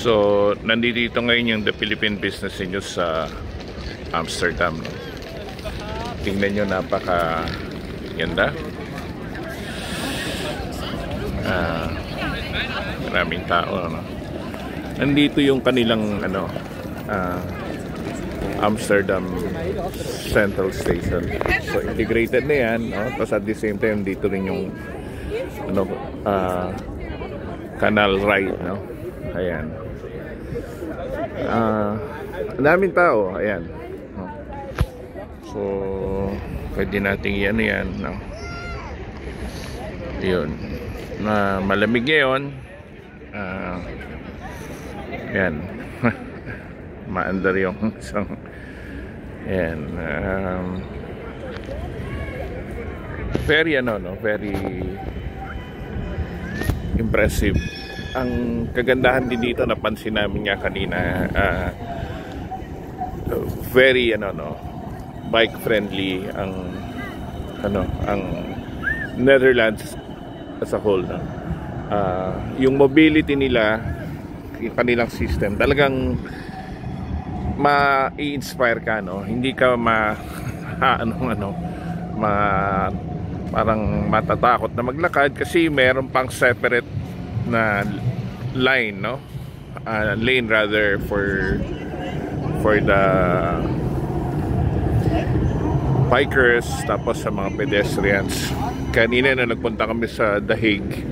So, nandito ngayon yung The Philippine Business News sa Amsterdam. Tingnan nyo, napaka ganda. Maraming tao, no? Nandito yung kanilang Amsterdam Central Station. So, integrated na yan, no? Tapos at the same time, dito rin yung Canal Ride, no? Ayan. Ang daming tao, ayan. So, pwede nating yan, no? Yun. Malamig ngayon. Yan. Maandar yung isang yan. Very very impressive. Ang kagandahan din dito, napansin namin nga kanina, very bike friendly ang Netherlands as a whole, no? Yung mobility nila, yung kanilang system, talagang ma-i-inspire ka, no? Hindi ka parang matatakot na maglakad kasi meron pang separate na line, no? Lane rather for the bikers, tapos sa mga pedestrians. Kanina na nagpunta kami sa The Hague,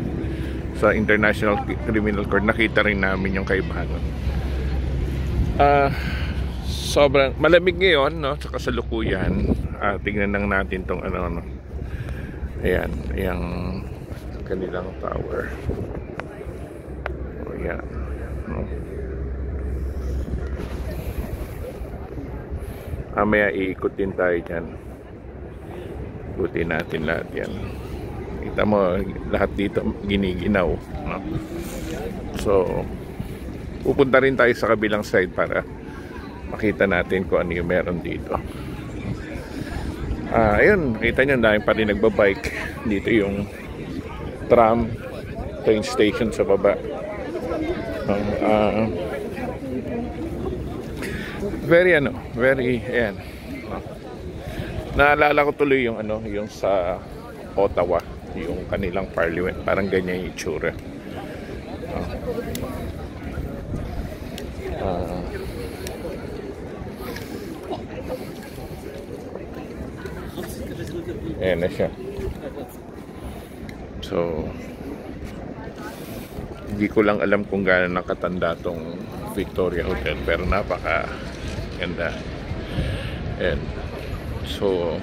sa International Criminal Court, nakita rin namin yung kaibahan. Sobrang malamig ngayon, no? Sa kasalukuyan. Tingnan lang natin tong ayan, yung kanilang tower. O yan, no? Mamaya iikot din tayo dyan. Ikutin natin lahat yan. Kita mo, lahat dito giniginaw, no? So, pupunta rin tayo sa kabilang side para makita natin kung ano yung meron dito. Ayun, nakita nyo, dahil pa rin nagbabike. Dito yung tram, train station sa baba. Very ayan. Naalala ko tuloy yung yung sa Ottawa, yung kanilang parliament, parang ganyan yung itsura. Ayan na siya. So, hindi ko lang alam kung gaano nakatanda tong Victoria Hotel, pero napaka ganda. And so,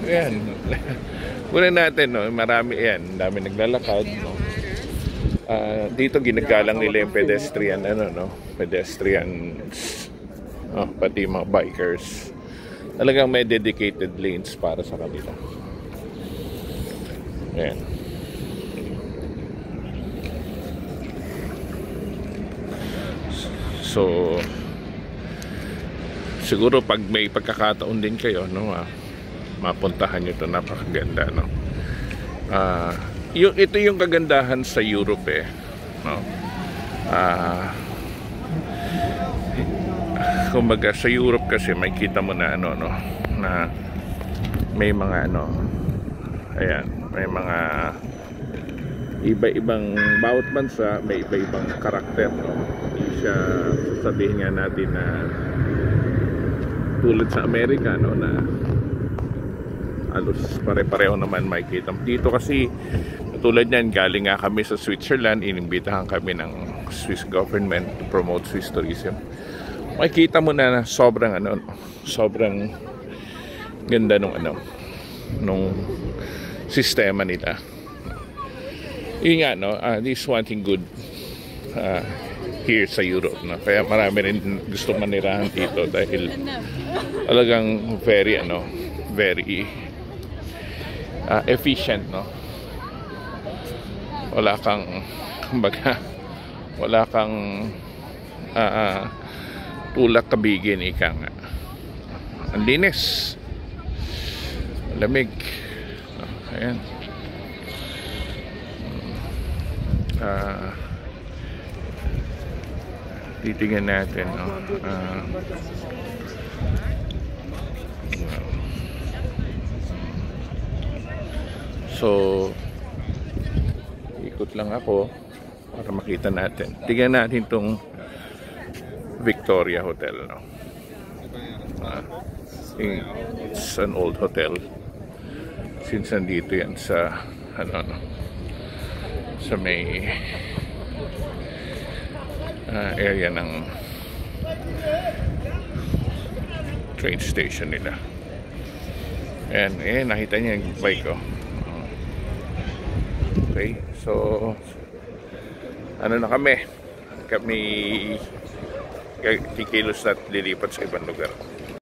ayan. Una natin, no, marami yan, dami naglalakad, no? Dito ginagalang nila yung pedestrian, pedestrians, pati mga bikers. Talagang may dedicated lanes para sa kanila. Ayan. So, siguro pag may pagkakataon din kayo, no, mapuntahan nyo ito, napakaganda, no? Ito yung kagandahan sa Europe, no? Kumbaga sa Europe kasi may kita mo na na may mga ayan, may mga iba-ibang, bawat bansa may iba-ibang karakter, no? Hindi siya sasabihin nga natin na tulad sa Amerika, no, na halos pare-pareho naman makikita. Dito kasi tulad niyan, galing nga kami sa Switzerland, inimbitahan kami ng Swiss government to promote Swiss tourism. Makikita mo na sobrang sobrang ganda nung sistema nila. Yun nga, no, this is one thing good here sa Europe, no? Kaya marami rin gusto manirahan dito dahil talagang very efficient, no? Wala kang tulak kabigin, ika nga. Ang linis, lamig. Ayan. titingnan natin, no? So ikot lang ako para makita natin. Tingnan natin tong Victoria Hotel, no? It's an old hotel since nandito yan sa ano, no, sa may area ng train station nila. Ayan, nakita niyo yung bike ko. Okay, so ano na kami kikilos at lilipat sa ibang lugar.